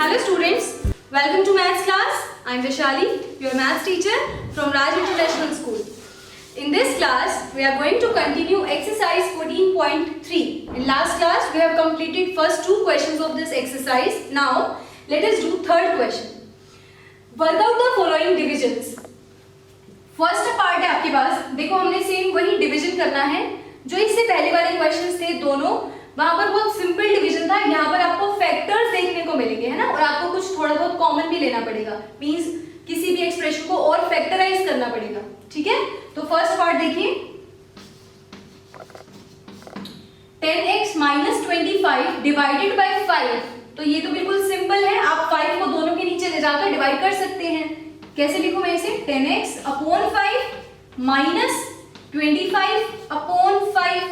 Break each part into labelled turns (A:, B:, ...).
A: Hello students, welcome to maths class. I am Vishali, your maths teacher from Raj International School. In this class, we are going to continue exercise 14.3. In last class, we have completed first two questions of this exercise. Now, let us do third question. Work out the following divisions. First part है आपके पास, देखो हमने same वही division करना है जो इससे पहले वाले क्वेश्चंस थे दोनों, वहां पर बहुत सिंपल डिवीजन था। यहाँ पर आपको फैक्टर्स देखने को मिलेंगे, है ना, और आपको कुछ थोड़ा बहुत कॉमन भी लेना पड़ेगा, मींस किसी भी एक्सप्रेशन को और फैक्टराइज करना पड़ेगा। ठीक है, तो फर्स्ट पार्ट देखिए, 10x - 25 डिवाइडेड बाय 5। तो ये तो बिल्कुल सिंपल है, आप 5 को दोनों के नीचे ले जाकर डिवाइड कर सकते हैं। कैसे लिखूं मैं इसे? 10x upon 5 minus 25 upon 5।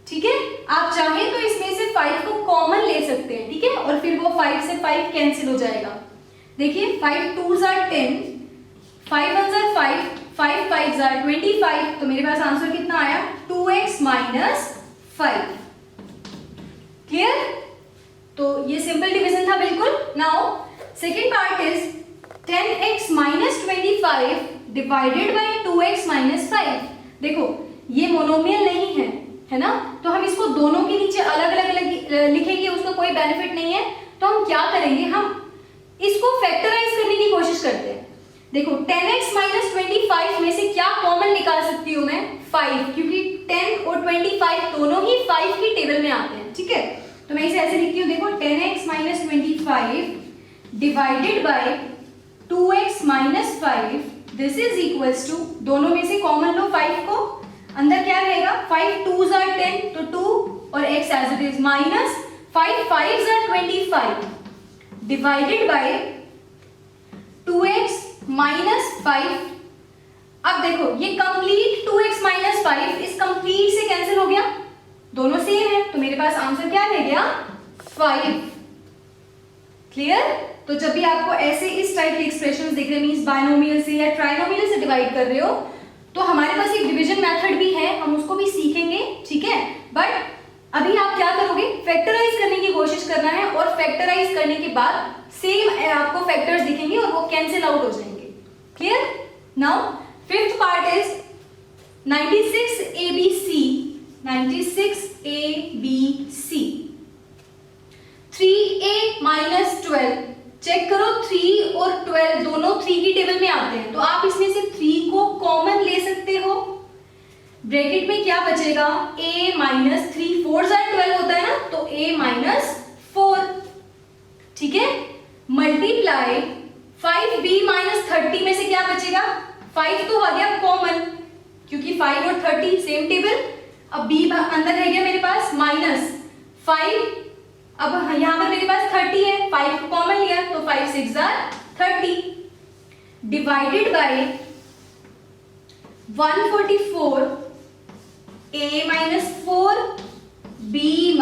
A: ठीक है, आप चाहें तो इसमें से 5 को कॉमन ले सकते हैं, ठीक है, और फिर वो 5 से 5 कैंसिल हो जाएगा। देखिए 5 2s are 10, 5 1s are 5, 5 5s are 25। तो मेरे पास आंसर कितना आया? 2x minus 5। क्लियर? तो ये सिंपल डिवीजन था बिल्कुल। Now second part is 10x - 25 divided by 2x - 5। देखो ये मोनोमियल नहीं है ना, तो हम इसको दोनों के नीचे अलग अलग लिखेंगे, उसका कोई बेनिफिट नहीं है। तो हम क्या करेंगे, हम इसको फैक्टराइज करने की कोशिश करते हैं। देखो 10x - 25 में से क्या कॉमन निकाल सकती हूं मैं? 5, क्योंकि 10 और 25 दोनों ही 5 की टेबल में आते हैं। ठीक है, तो मैं इसे ऐसे लिखती हूँ, देखो 10x - 25 divided by 2x - 5, this is equals to, दोनों में से कॉमन लो 5 को, अंदर क्या रहेगा? 5 2s are 10, तो 2 और x as it is, minus 5 5s are 25 divided by 2x - 5। अब देखो ये कंप्लीट 2x - 5 इस कंप्लीट से कैंसिल हो गया, दोनों सेम है, तो मेरे पास आंसर क्या रह गया? 5। क्लियर? तो जब भी आपको ऐसे इस टाइप के एक्सप्रेशंस दिख रहे, मींस बायनोमियल से या ट्राइनोमियल से डिवाइड कर रहे हो, तो हमारे पास एक डिवीजन मेथड भी है, हम उसको भी सीखेंगे। ठीक है, बट अभी आप क्या करोगे? फैक्टराइज करने की कोशिश करना है, और फैक्टराइज करने के बाद सेम आपको फैक्टर्स दिखेंगे और वो कैंसिल आउट हो जाएंगे। Clear? Now fifth part is 96 ABC 3a - 12। Check करो 3 और 12 दोनों 3 की टेबल में आते हैं, तो आप इसमें से 3 को कॉमन ले सकते हो। ब्रैकेट में क्या बचेगा? a - 3, 4s are 12 होता है ना, तो a - 4। ठीक है, मल्टीप्लाई 5b - 30 में से क्या बचेगा? 5 तो आ गया कॉमन, क्योंकि 5 और 30 सेम टेबल। अब b अंदर रह गया मेरे पास माइनस 5, अब यहां पर मेरे पास 30 है, 5 को कॉमन लिया, तो 5 6 are 30 divided by 144 a - 4 b -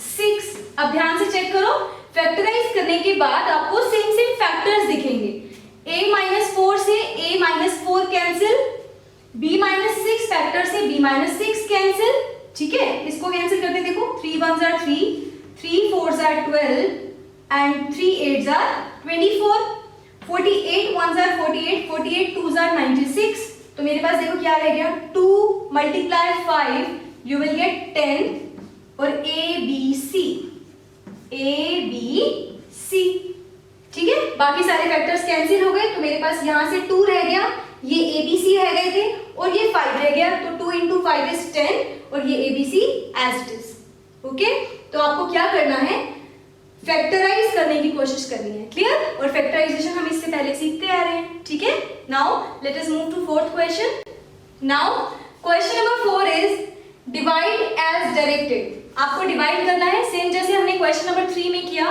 A: 6। अब ध्यान से चेक करो, फैक्टराइज करने के बाद आपको सेम सेम फैक्टर्स दिखेंगे। a - 4 से a - 4 कैंसिल, b - 6 फैक्टर से b - 6 कैंसिल। ठीक है, इसको कैंसिल करते, देखो 3 1s are 3, 3 4s are 12 and 3 8s are 24, 48 1s are 48, 48 2s are 96। तो मेरे पास देखो क्या रह गया? 2 × 5 you will get 10 और ABC। ठीक है, बाकी सारे फैक्टर्स कैंसिल हो गए, तो मेरे पास यहां से 2 रह गया, ये ABC रह गए थे, और ये 5 रह गया, तो 2 × 5 is 10 और ये ABC as it is। Okay, तो आपको क्या करना है? फैक्टराइज करने की कोशिश करनी है। क्लियर? और फैक्टराइजेशन हम इससे पहले सीखते आ रहे हैं। ठीक है, now let us move to fourth question. Now question number 4 is divide as directed. आपको डिवाइड करना है सेम जैसे हमने क्वेश्चन नंबर 3 में किया,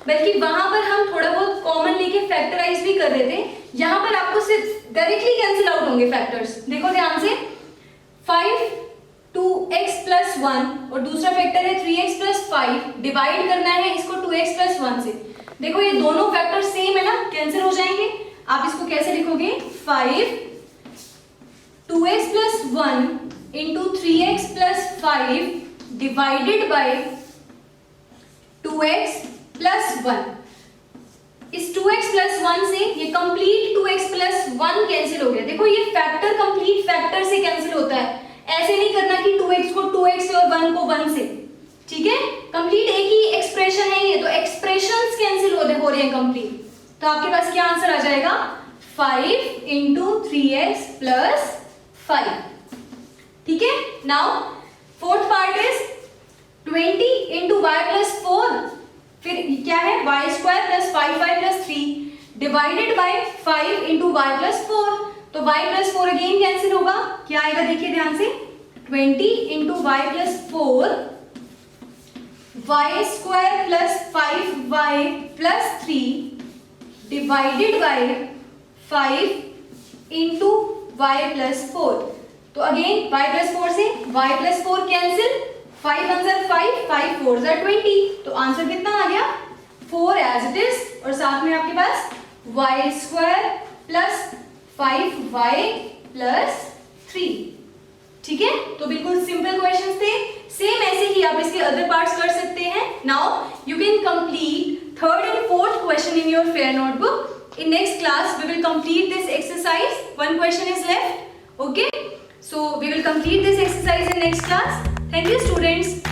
A: बल्कि वहां पर हम थोड़ा बहुत कॉमन लेके फैक्टराइज भी कर रहे थे। यहां पर आपको सिर्फ डायरेक्टली कैंसिल आउट होंगे फैक्टर्स। देखो ध्यान से, 5 2x + 1 और दूसरा फैक्टर है 3x + 5, डिवाइड करना है इसको 2x + 1 से। देखो ये दोनों फैक्टर सेम है ना, कैंसिल हो जाएंगे। आप इसको कैसे लिखोगे? 5 2x + 1 × 3x + 5 divided by 2x + 1। इस 2x प्लस 1 से ये कंप्लीट 2x प्लस 1 कैंसिल हो गया। देखो ये फैक्टर कंप्लीट फैक्टर से कैंसिल होता है, ऐसे नहीं करना कि 2x को 2x से और 1 को 1 से, ठीक है। कंप्लीट एक ही एक्सप्रेशन है ये, तो एक्सप्रेशंस कैंसिल हो रहे हैं कंप्लीट। तो आपके पास क्या आंसर आ जाएगा, 5 इंटू 3x प्लस 5, ठीक है। Now fourth part is 20 into Y plus 4, फिर क्या है y square plus 5y plus 3 divided by 5 into Y plus 4। तो y प्लस 4 अगेन कैंसिल होगा, क्या आएगा देखिए ध्यान से, 20 into Y plus 4 y square plus 5y plus 3 divided by 5 into Y plus 4। तो अगेन y प्लस 4 से y प्लस 4 कैंसिल, 5 1 ज़ा 5, 5 4 ज़ा 20, तो आंसर कितना आ गया 4 एज इट इज, और साथ में आपके पास y square plus 5y plus 3, ठीक है। तो बिल्कुल सिंपल क्वेश्चंस थे, सेम ऐसे ही आप इसके अदर पार्ट्स कर सकते हैं। Now you can complete third and fourth question in your fair notebook. In next class we will complete this exercise, one question is left, okay, so we will complete this exercise in next class. Thank you students.